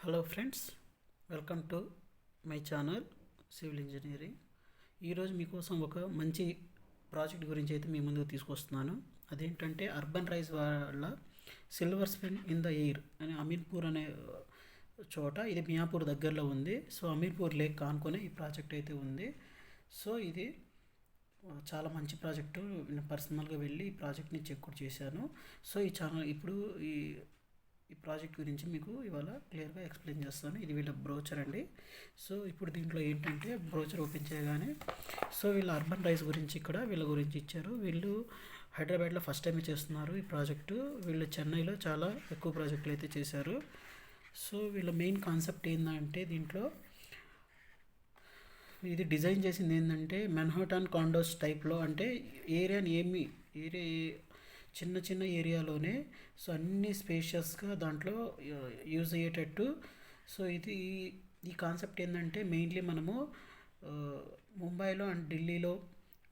Hello friends, welcome to my channel civil engineering. ఈరోజు మీకోసం ఒక మంచి ప్రాజెక్ట్ గురించి అయితే మీ ముందుకు తీసుకొస్తున్నాను. అదేంటంటే అర్బన్ రైజ్ వాళ్ళ silver spin in the air అని అమీర్పూర్ అనే చోట, ఇది మియాపూర్ దగ్గరలో ఉంది. సో అమీర్పూర్ లేక్ కానుకొని ఈ ప్రాజెక్ట్ అయితే ఉంది. సో ఇది చాలా మంచి ప్రాజెక్టు. నేను పర్సనల్గా వెళ్ళి ఈ ప్రాజెక్ట్ని చెక్ కూడా చేశాను. సో ఈ ఛానల్ ఇప్పుడు ఈ ప్రాజెక్ట్ గురించి మీకు ఇవాళ క్లియర్గా ఎక్స్ప్లెయిన్ చేస్తాను. ఇది వీళ్ళ బ్రోచర్ అండి. సో ఇప్పుడు దీంట్లో ఏంటంటే బ్రోచర్ ఓపెన్ చేయగానే సో వీళ్ళ అర్బన్ రైజ్ గురించి ఇక్కడ వీళ్ళ గురించి ఇచ్చారు. వీళ్ళు హైదరాబాద్లో ఫస్ట్ టైం చేస్తున్నారు ఈ ప్రాజెక్టు. వీళ్ళు చెన్నైలో చాలా ఎక్కువ ప్రాజెక్టులు అయితే చేశారు. సో వీళ్ళ మెయిన్ కాన్సెప్ట్ ఏంటంటే దీంట్లో ఇది డిజైన్ చేసింది ఏంటంటే మెన్హాటన్ కాండోస్ టైప్లో, అంటే ఏరియా చిన్న చిన్న ఏరియాలోనే సో అన్ని స్పేషియస్గా దాంట్లో యూజ్ అయ్యేటట్టు. సో ఈ కాన్సెప్ట్ ఏంటంటే మెయిన్లీ మనము ముంబైలో అండ్ ఢిల్లీలో,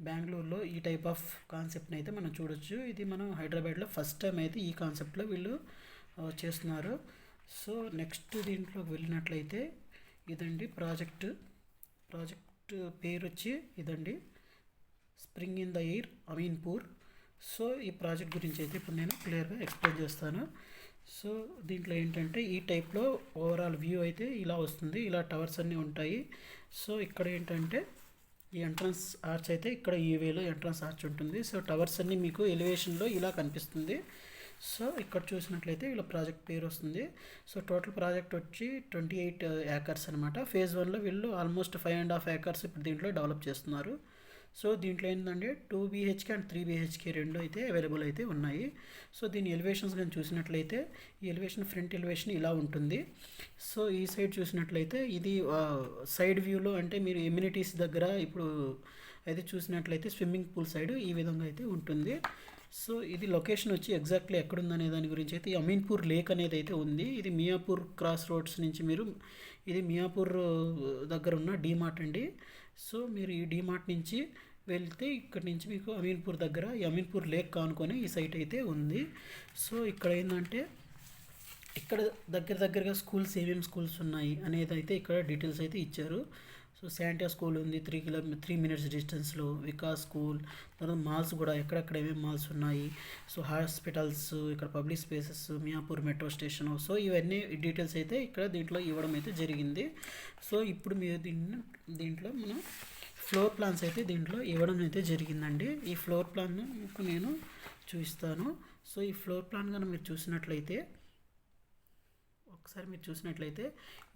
బెంగళూరులో ఈ టైప్ ఆఫ్ కాన్సెప్ట్ని అయితే మనం చూడొచ్చు. ఇది మనం హైదరాబాద్లో ఫస్ట్ టైం అయితే ఈ కాన్సెప్ట్లో వీళ్ళు చేస్తున్నారు. సో నెక్స్ట్ దీంట్లోకి వెళ్ళినట్లయితే ఇదండి ప్రాజెక్ట్ పేరు వచ్చి ఇదండి, spring in the air Ameenpur. So ఈ ప్రాజెక్ట్ గురించి అయితే ఇప్పుడు నేను క్లియర్గా ఎక్స్ప్లెయిన్ చేస్తాను. సో దీంట్లో ఏంటంటే ఈ టైప్లో ఓవరాల్ వ్యూ అయితే ఇలా వస్తుంది. ఇలా టవర్స్ అన్నీ ఉంటాయి. సో ఇక్కడ ఏంటంటే ఈ ఎంట్రన్స్ ఆర్చ్ అయితే ఇక్కడ ఈ వేలో ఎంట్రన్స్ ఆర్చ్ ఉంటుంది. సో టవర్స్ అన్నీ మీకు ఎలివేషన్లో ఇలా కనిపిస్తుంది. సో ఇక్కడ చూసినట్లయితే వీళ్ళ ప్రాజెక్ట్ పేరు వస్తుంది. సో టోటల్ ప్రాజెక్ట్ వచ్చి 28 ఏకర్స్ అనమాట. ఫేజ్ 1లో వీళ్ళు ఆల్మోస్ట్ 5.5 ఏకర్స్ ఇప్పుడు దీంట్లో డెవలప్ చేస్తున్నారు. సో దీంట్లో ఏంటంటే 2 BHK అండ్ 3 BHK రెండు అయితే అవైలబుల్ అయితే ఉన్నాయి. సో దీని ఎలివేషన్స్ కానీ చూసినట్లయితే ఈ ఎలివేషన్ ఫ్రంట్ ఎలివేషన్ ఇలా ఉంటుంది. సో ఈ సైడ్ చూసినట్లయితే ఇది సైడ్ వ్యూలో, అంటే మీరు ఎమ్యూనిటీస్ దగ్గర ఇప్పుడు అయితే చూసినట్లయితే స్విమ్మింగ్ పూల్ సైడ్ ఈ విధంగా అయితే ఉంటుంది. సో ఇది లొకేషన్ వచ్చి ఎగ్జాక్ట్లీ ఎక్కడుందనే దాని గురించి అయితే ఈ అమీన్పూర్ లేక్ అనేది అయితే ఉంది. ఇది మియాపూర్ క్రాస్ రోడ్స్ నుంచి ఇది మియాపూర్ దగ్గర ఉన్న డీమార్ట్ అండి. సో మీరు ఈ డీమార్ట్ నుంచి వెళ్తే ఇక్కడ నుంచి మీకు అమీన్పూర్ దగ్గర ఈ అమీన్పూర్ లేక్ కానుకొని ఈ సైట్ అయితే ఉంది. సో ఇక్కడ ఏంటంటే ఇక్కడ దగ్గరగా స్కూల్స్ ఏమేమి స్కూల్స్ ఉన్నాయి అనేది అయితే ఇక్కడ డీటెయిల్స్ అయితే ఇచ్చారు. సో శాంటియా స్కూల్ ఉంది 3 minutes డిస్టెన్స్లో, వికాస్ స్కూల్, తర్వాత మాల్స్ కూడా ఎక్కడెక్కడ ఏమేమి మాల్స్ ఉన్నాయి, సో హాస్పిటల్స్, ఇక్కడ public spaces, Miyapur metro station. So ఇవన్నీ డీటెయిల్స్ అయితే ఇక్కడ దీంట్లో ఇవ్వడం అయితే జరిగింది. సో ఇప్పుడు మీరు దీంట్లో మనం ఫ్లోర్ ప్లాన్స్ అయితే దీంట్లో ఇవ్వడం అయితే జరిగిందండి. ఈ ఫ్లోర్ ప్లాన్ నేను చూపిస్తాను. సో ఈ ఫ్లోర్ ప్లాన్ కనుక మీరు చూసినట్లయితే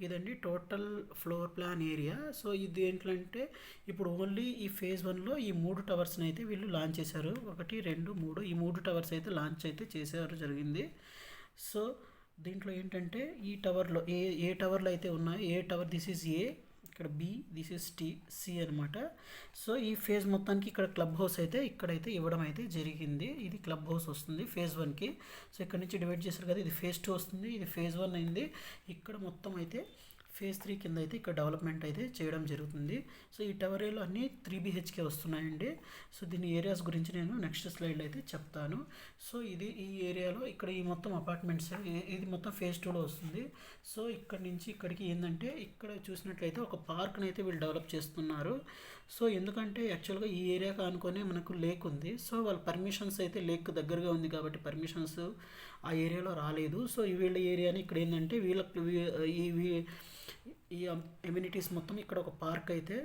ఇదండి total floor plan area. So ఇది ఏంటంటే ఇప్పుడు ఓన్లీ ఈ ఫేజ్ 1లో ఈ 3 టవర్స్ని అయితే వీళ్ళు లాంచ్ చేశారు. 1, 2, 3 ఈ 3 టవర్స్ అయితే లాంచ్ అయితే జరిగింది. సో దీంట్లో ఏంటంటే ఈ టవర్లో ఏ టవర్లో అయితే ఉన్నాయో, ఏ టవర్ దిస్ ఈజ్ ఏ, ఇక్కడ బి, దిస్ ఈజ్ సి అనమాట. సో ఈ ఫేజ్ మొత్తానికి ఇక్కడ క్లబ్ హౌస్ అయితే ఇక్కడైతే ఇవ్వడం అయితే జరిగింది. ఇది క్లబ్ హౌస్ వస్తుంది ఫేజ్ 1కి. సో ఇక్కడ నుంచి డివైడ్ చేశారు కదా, ఇది ఫేజ్ 2 వస్తుంది, ఇది ఫేజ్ 1 అయింది. ఇక్కడ మొత్తం అయితే ఫేజ్ 3 కింద అయితే ఇక్కడ డెవలప్మెంట్ అయితే చేయడం జరుగుతుంది. సో ఈ టవర్ ఏరియాలో అన్నీ 3 BHK వస్తున్నాయండి. సో దీని ఏరియాస్ గురించి నేను నెక్స్ట్ స్లైడ్లో అయితే చెప్తాను. సో ఇది ఈ ఏరియాలో ఇక్కడ ఈ మొత్తం అపార్ట్మెంట్స్, ఇది మొత్తం ఫేజ్ 2లో వస్తుంది. సో ఇక్కడ నుంచి ఇక్కడికి ఏంటంటే ఇక్కడ చూసినట్లయితే ఒక పార్క్ని అయితే వీళ్ళు డెవలప్ చేస్తున్నారు. సో ఎందుకంటే యాక్చువల్గా ఈ ఏరియాకి అనుకునే మనకు లేక్ ఉంది. సో వాళ్ళ పర్మిషన్స్ అయితే లేక్ దగ్గరగా ఉంది కాబట్టి పర్మిషన్స్ ఆ ఏరియాలో రాలేదు. సో వీళ్ళ ఏరియాని ఇక్కడ ఏంటంటే ఈ ఎమ్యూనిటీస్ మొత్తం ఇక్కడ ఒక పార్క్ అయితే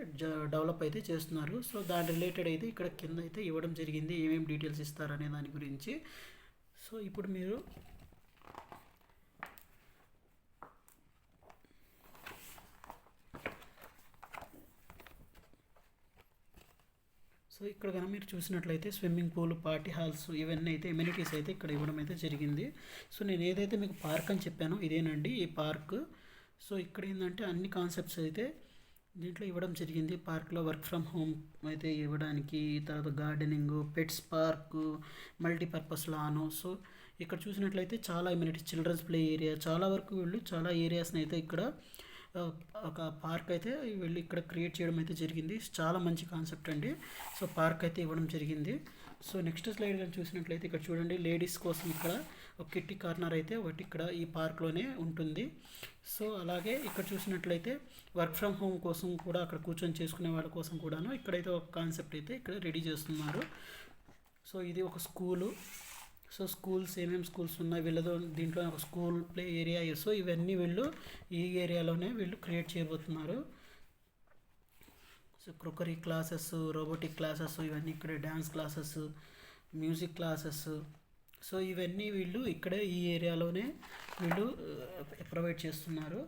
డెవలప్ అయితే చేస్తున్నారు. సో దాని రిలేటెడ్ అయితే ఇక్కడ కింద అయితే ఇవ్వడం జరిగింది, ఏమేమి డీటెయిల్స్ ఇస్తారనే దాని గురించి. సో ఇప్పుడు మీరు ఇక్కడ కనుక మీరు చూసినట్లయితే స్విమ్మింగ్ పూల్, పార్టీ హాల్స్, ఇవన్నీ అయితే ఎమ్యూనిటీస్ అయితే ఇక్కడ ఇవ్వడం అయితే జరిగింది. సో నేను ఏదైతే మీకు పార్క్ అని చెప్పానో ఇదేనండి ఈ పార్క్. సో ఇక్కడ ఏంటంటే అన్ని కాన్సెప్ట్స్ అయితే దీంట్లో ఇవ్వడం జరిగింది. పార్క్లో వర్క్ ఫ్రమ్ హోమ్ అయితే ఇవ్వడానికి, తర్వాత gardening, pets park, multipurpose lawn. So ఇక్కడ చూసినట్లయితే చాలా ఎమ్యూనిటీస్, చిల్డ్రన్స్ ప్లే ఏరియా, చాలా వరకు వీళ్ళు చాలా ఏరియాస్ని అయితే ఇక్కడ ఒక పార్క్ అయితే వీళ్ళు ఇక్కడ క్రియేట్ చేయడం అయితే జరిగింది. చాలా మంచి కాన్సెప్ట్ అండి. సో పార్క్ అయితే ఇవ్వడం జరిగింది. సో నెక్స్ట్ స్లైడ్ కానీ చూసినట్లయితే ఇక్కడ చూడండి, లేడీస్ కోసం ఇక్కడ ఒక కిట్టి కార్నర్ అయితే ఒకటి ఇక్కడ ఈ పార్క్లోనే ఉంటుంది. సో అలాగే ఇక్కడ చూసినట్లయితే వర్క్ ఫ్రమ్ హోమ్ కోసం కూడా అక్కడ కూర్చొని చేసుకునే వాళ్ళ కోసం కూడాను ఇక్కడైతే ఒక కాన్సెప్ట్ అయితే ఇక్కడ రెడీ చేస్తున్నారు. సో ఇది ఒక స్కూలు. సో స్కూల్స్ ఏమేమి స్కూల్స్ ఉన్నాయి వీళ్ళతో దీంట్లో ఒక స్కూల్ ప్లే ఏరియా. సో ఇవన్నీ వీళ్ళు ఈ ఏరియాలోనే వీళ్ళు క్రియేట్ చేయబోతున్నారు. So crockery classes, robotic classes, ఇవన్నీ ఇక్కడ dance classes, music classes. So ఇవన్నీ వీళ్ళు ఇక్కడే ఈ ఏరియాలోనే వీళ్ళు ప్రొవైడ్ చేస్తున్నారు.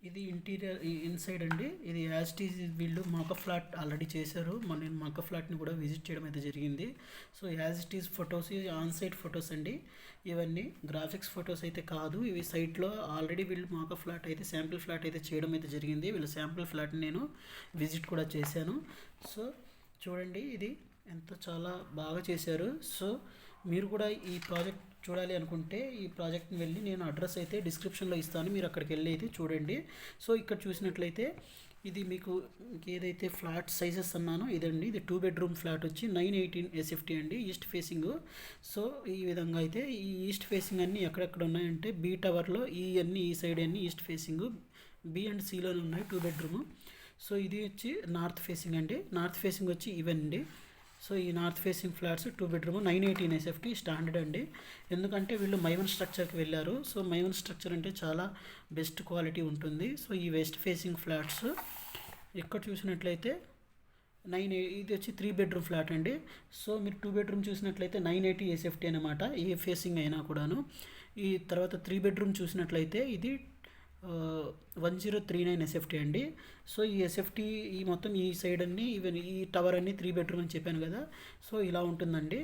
ఇది ఇంటీరియర్ ఇన్సైడ్ అండి. ఇది యాజ్టీజ్ వీళ్ళు మాక ఫ్లాట్ ఆల్రెడీ చేశారు. నేను మాక ఫ్లాట్ని కూడా విజిట్ చేయడం అయితే జరిగింది. So as it is photos, on site photos అండి. ఇవన్నీ గ్రాఫిక్స్ ఫొటోస్ అయితే కాదు. ఇవి సైట్లో ఆల్రెడీ వీళ్ళు మాక ఫ్లాట్ అయితే శాంపిల్ ఫ్లాట్ అయితే చేయడం అయితే జరిగింది. వీళ్ళ శాంపిల్ ఫ్లాట్ని నేను విజిట్ కూడా చేశాను. సో చూడండి ఇది ఎంత చాలా బాగా చేశారు. సో మీరు కూడా ఈ ప్రాజెక్ట్ చూడాలి అనుకుంటే ఈ ప్రాజెక్ట్ని వెళ్ళి నేను అడ్రస్ అయితే డిస్క్రిప్షన్లో ఇస్తాను, మీరు అక్కడికి వెళ్ళి అయితే చూడండి. సో ఇక్కడ చూసినట్లయితే ఇది మీకు ఏదైతే ఫ్లాట్ సైజెస్ అన్నానో ఇదండి. ఇది 2 బెడ్రూమ్ ఫ్లాట్ వచ్చి 918 SFT అండి, ఈస్ట్ ఫేసింగ్. సో ఈ విధంగా అయితే ఈ ఈస్ట్ ఫేసింగ్ అన్నీ ఎక్కడెక్కడ ఉన్నాయంటే బీ టవర్లో ఈ అన్ని ఈ సైడ్ అన్ని ఈస్ట్ ఫేసింగ్, బి అండ్ సిలోనే ఉన్నాయి 2 బెడ్రూమ్. సో ఇది వచ్చి నార్త్ ఫేసింగ్ అండి. నార్త్ ఫేసింగ్ వచ్చి ఇవన్నీ. సో ఈ north facing flats 2 bedroom 918 SFT standard అండి. ఎందుకంటే వీళ్ళు మైవన్ స్ట్రక్చర్కి వెళ్ళారు. సో మైవన్ స్ట్రక్చర్ అంటే చాలా బెస్ట్ క్వాలిటీ ఉంటుంది. సో ఈ వెస్ట్ ఫేసింగ్ ఫ్లాట్స్ ఇక్కడ చూసినట్లయితే ఇది వచ్చి 3 బెడ్రూమ్ ఫ్లాట్ అండి. సో మీరు 2 బెడ్రూమ్ చూసినట్లయితే 980 SFT అనమాట, ఏ ఫేసింగ్ అయినా కూడాను. ఈ తర్వాత 3 బెడ్రూమ్ చూసినట్లయితే ఇది 1039 SFT అండి. సో ఈ SFT ఈ మొత్తం ఈ సైడ్ అన్ని ఈవెన్ ఈ టవర్ అన్ని 3 బెడ్రూమ్ అని చెప్పాను కదా. సో ఇలా ఉంటుందండి.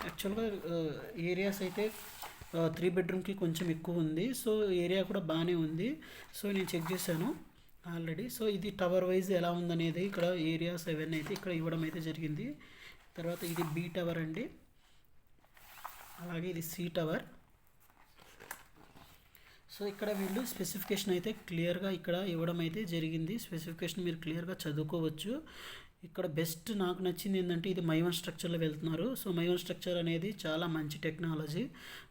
యాక్చువల్గా ఏరియాస్ అయితే 3 బెడ్రూమ్కి కొంచెం ఎక్కువ ఉంది. సో ఏరియా కూడా బాగానే ఉంది. సో నేను చెక్ చేశాను ఆల్రెడీ. సో ఇది టవర్ వైజ్ ఎలా ఉందనేది ఇక్కడ ఏరియాస్ అవన్నీ అయితే ఇక్కడ ఇవ్వడం అయితే జరిగింది. తర్వాత ఇది బీ టవర్ అండి, అలాగే ఇది సి టవర్. సో ఇక్కడ వీళ్ళు స్పెసిఫికేషన్ అయితే క్లియర్గా ఇక్కడ ఇవ్వడం అయితే జరిగింది. స్పెసిఫికేషన్ మీరు క్లియర్గా చదువుకోవచ్చు. ఇక్కడ బెస్ట్ నాకు నచ్చింది ఏంటంటే ఇది మైవన్ స్ట్రక్చర్లో వెళ్తున్నారు. సో మైవన్ స్ట్రక్చర్ అనేది చాలా మంచి టెక్నాలజీ.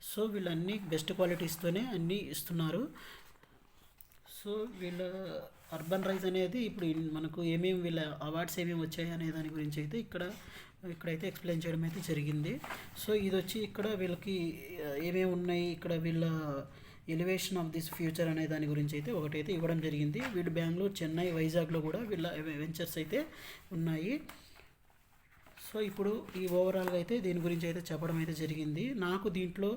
సో వీళ్ళు అన్నీ బెస్ట్ క్వాలిటీస్తోనే అన్నీ ఇస్తున్నారు. సో వీళ్ళ అర్బన్ రైజ్ అనేది ఇప్పుడు మనకు ఏమేమి వీళ్ళ అవార్డ్స్ ఏమేమి వచ్చాయి అనే దాని గురించి అయితే ఇక్కడైతే ఎక్స్ప్లెయిన్ చేయడం అయితే జరిగింది. సో ఇది వచ్చి ఇక్కడ వీళ్ళకి ఏమేమి ఉన్నాయి, ఇక్కడ వీళ్ళ ఎలివేషన్ ఆఫ్ దిస్ ఫ్యూచర్ అనే దాని గురించి అయితే ఒకటైతే ఇవ్వడం జరిగింది. వీళ్ళు బెంగళూరు, చెన్నై, వైజాగ్లో కూడా వీళ్ళ వెంచర్స్ అయితే ఉన్నాయి. సో ఇప్పుడు ఈ ఓవరాల్గా అయితే దీని గురించి అయితే చెప్పడం అయితే జరిగింది. నాకు దీంట్లో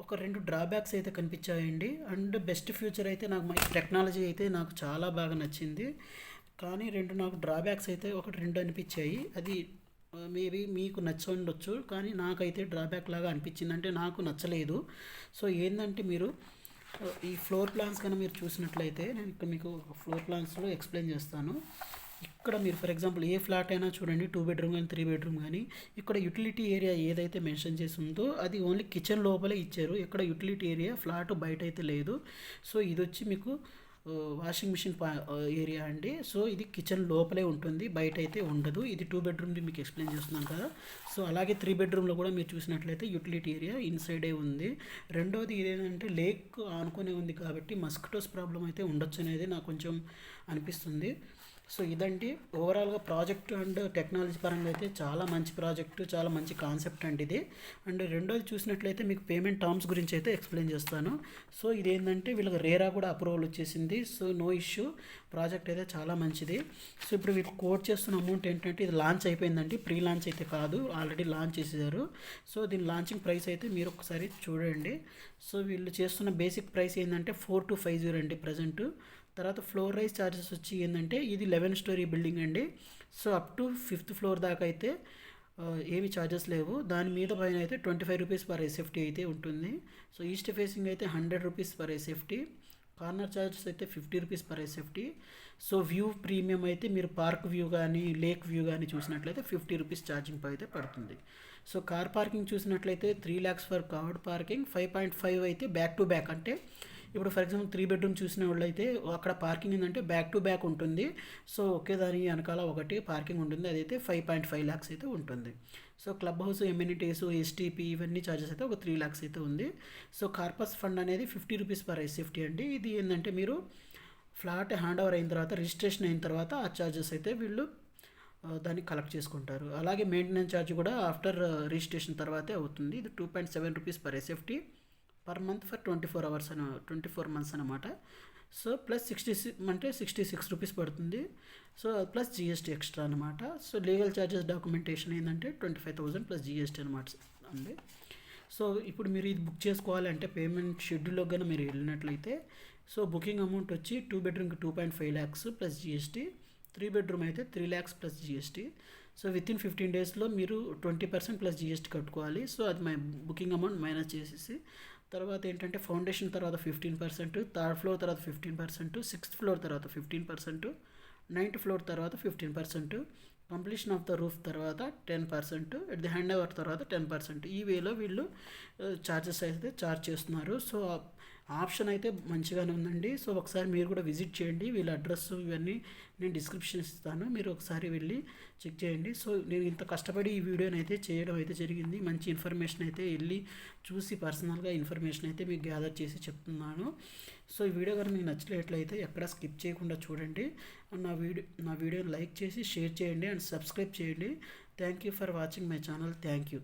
ఒక 2 డ్రాబ్యాక్స్ అయితే కనిపించాయండి. అండ్ బెస్ట్ ఫ్యూచర్ అయితే నాకు టెక్నాలజీ అయితే నాకు చాలా బాగా నచ్చింది. కానీ నాకు డ్రాబ్యాక్స్ అయితే 2 అనిపించాయి. అది మేబీ మీకు నచ్చండొచ్చు, కానీ నాకైతే డ్రాబ్యాక్ లాగా అనిపించింది, అంటే నాకు నచ్చలేదు. సో ఏంటంటే మీరు ఈ ఫ్లోర్ ప్లాన్స్ కన్నా మీరు చూసినట్లయితే నేను ఇక్కడ మీకు ఫ్లోర్ ప్లాన్స్లో ఎక్స్ప్లెయిన్ చేస్తాను. ఇక్కడ మీరు ఫర్ ఎగ్జాంపుల్ ఏ ఫ్లాట్ అయినా చూడండి, 2 బెడ్రూమ్ కానీ 3 బెడ్రూమ్ కానీ ఇక్కడ యూటిలిటీ ఏరియా ఏదైతే మెన్షన్ చేసి ఉందో అది ఓన్లీ కిచెన్ లోపలే ఇచ్చారు. ఇక్కడ యూటిలిటీ ఏరియా ఫ్లాట్ బయట అయితే లేదు. సో ఇది వచ్చి మీకు వాషింగ్ మిషన్ ఏరియా అండి. సో ఇది కిచెన్ లోపలే ఉంటుంది, బయట అయితే ఉండదు. ఇది 2 బెడ్రూమ్ది మీకు ఎక్స్ప్లెయిన్ చేస్తున్నాను కదా. సో అలాగే 3 బెడ్రూమ్లో కూడా మీరు చూసినట్లయితే యూటిలిటీ ఏరియా ఇన్సైడే ఉంది. రెండోది ఇదేంటంటే లేక్ ఆనుకునే ఉంది కాబట్టి మస్కిటోస్ ప్రాబ్లం అయితే ఉండొచ్చు అనేది నాకు కొంచెం అనిపిస్తుంది. సో ఇదండి ఓవరాల్గా ప్రాజెక్ట్ అండ్ టెక్నాలజీ పరంగా అయితే చాలా మంచి ప్రాజెక్టు, చాలా మంచి కాన్సెప్ట్ అండి ఇది. అండ్ రెండోది చూసినట్లయితే మీకు పేమెంట్ టర్మ్స్ గురించి అయితే ఎక్స్ప్లెయిన్ చేస్తాను. సో ఇదేంటంటే వీళ్ళకి రేరా కూడా అప్రూవల్ వచ్చేసింది. సో నో ఇష్యూ, ప్రాజెక్ట్ అయితే చాలా మంచిది. సో ఇప్పుడు వీళ్ళు కోట్ చేస్తున్న అమౌంట్ ఏంటంటే ఇది లాంచ్ అయిపోయిందండి, ప్రీ లాంచ్ అయితే కాదు, ఆల్రెడీ లాంచ్ చేసేసారు. సో దీని లాంచింగ్ ప్రైస్ అయితే మీరు ఒకసారి చూడండి. సో వీళ్ళు చేస్తున్న బేసిక్ ప్రైస్ ఏంటంటే 4250 అండి ప్రజెంట్. తర్వాత ఫ్లోర్ రైజ్ ఛార్జెస్ వచ్చి ఏంటంటే ఇది 11 స్టోరీ బిల్డింగ్ అండి. So up to 5th floor దాకా అయితే ఏమి ఛార్జెస్ లేవు. దాని మీద పైన అయితే 25 రూపీస్ పర్ SFT అయితే ఉంటుంది. సో ఈస్ట్ ఫేసింగ్ అయితే 100 rupees per SFT, corner charges అయితే 50 rupees per SFT. So view premium అయితే మీరు పార్క్ వ్యూ కానీ లేక్ వ్యూ కానీ చూసినట్లయితే 50 రూపీస్ ఛార్జింగ్ అయితే పడుతుంది. సో కార్ పార్కింగ్ చూసినట్లయితే 3 lakhs ఫర్ కవర్డ్ పార్కింగ్, 5.5 అయితే బ్యాక్ టు బ్యాక్. అంటే ఇప్పుడు ఫర్ ఎగ్జాంపుల్ 3 బెడ్రూమ్ చూసిన వాళ్ళు అయితే అక్కడ పార్కింగ్ ఏంటంటే బ్యాక్ టు బ్యాక్ ఉంటుంది. సో ఒకే దాని వెనకాల ఒకటి పార్కింగ్ ఉంటుంది, అదైతే 5.5 lakhs అయితే ఉంటుంది. So club house amenities STP ఇవన్నీ ఛార్జెస్ అయితే ఒక 3 lakhs అయితే ఉంది. సో కార్పస్ ఫండ్ అనేది 50 రూపీస్ పర్ ఐసెఫ్టీ అండి. ఇది ఏంటంటే మీరు ఫ్లాట్ హ్యాండ్ ఓవర్ అయిన తర్వాత రిజిస్ట్రేషన్ అయిన తర్వాత ఆ ఛార్జెస్ అయితే వీళ్ళు దాన్ని కలెక్ట్ చేసుకుంటారు. అలాగే మెయింటెనెన్స్ ఛార్జ్ కూడా ఆఫ్టర్ రిజిస్ట్రేషన్ తర్వాతే అవుతుంది. ఇది 2.7 rupees per SFT per month for 24 months అనమాట. సో ప్లస్ 66 రూపీస్ పడుతుంది. సో ప్లస్ జిఎస్టీ ఎక్స్ట్రా అనమాట. సో లీగల్ ఛార్జెస్ డాక్యుమెంటేషన్ ఏంటంటే 25,000 ప్లస్ జిఎస్టీ అనమాట అండి. సో ఇప్పుడు మీరు ఇది బుక్ చేసుకోవాలంటే పేమెంట్ షెడ్యూల్లో కానీ మీరు వెళ్ళినట్లయితే సో బుకింగ్ అమౌంట్ వచ్చి 2 bedroomకి 2.5 lakhs ప్లస్ జిఎస్టీ, 3 bedroom అయితే 3 lakhs plus GST. So within 15 daysలో మీరు 20% ప్లస్ జిఎస్టీ కట్టుకోవాలి. సో అది బుకింగ్ అమౌంట్ మైనస్ చేసేసి తర్వాత ఏంటంటే ఫౌండేషన్ తర్వాత 15%, థర్డ్ ఫ్లోర్ తర్వాత 15%, సిక్స్త్ ఫ్లోర్ తర్వాత 15%, నైన్త్ ఫ్లోర్ తర్వాత 15%, కంప్లీషన్ ఆఫ్ ద రూఫ్ తర్వాత 10%, ఎట్ ది హ్యాండ్ ఓవర్ తర్వాత 10%. ఈ వేలో వీళ్ళు ఛార్జెస్ అయితే ఛార్జ్ చేస్తున్నారు. సో ఆప్షన్ అయితే మంచిగానే ఉందండి. సో ఒకసారి మీరు కూడా విజిట్ చేయండి. వీళ్ళ అడ్రస్ ఇవన్నీ నేను డిస్క్రిప్షన్ ఇస్తాను, మీరు ఒకసారి వెళ్ళి చెక్ చేయండి. సో నేను ఇంత కష్టపడి ఈ వీడియోని అయితే చేయడం అయితే జరిగింది. మంచి ఇన్ఫర్మేషన్ అయితే వెళ్ళి చూసి పర్సనల్గా ఇన్ఫర్మేషన్ అయితే మీకు గ్యాదర్ చేసి చెప్తున్నాను. సో ఈ వీడియో కానీ మీకు నచ్చినట్లయితే ఎక్కడ స్కిప్ చేయకుండా చూడండి. నా వీడియోని లైక్ చేసి షేర్ చేయండి అండ్ సబ్స్క్రైబ్ చేయండి. Thank you for watching my channel. Thank you.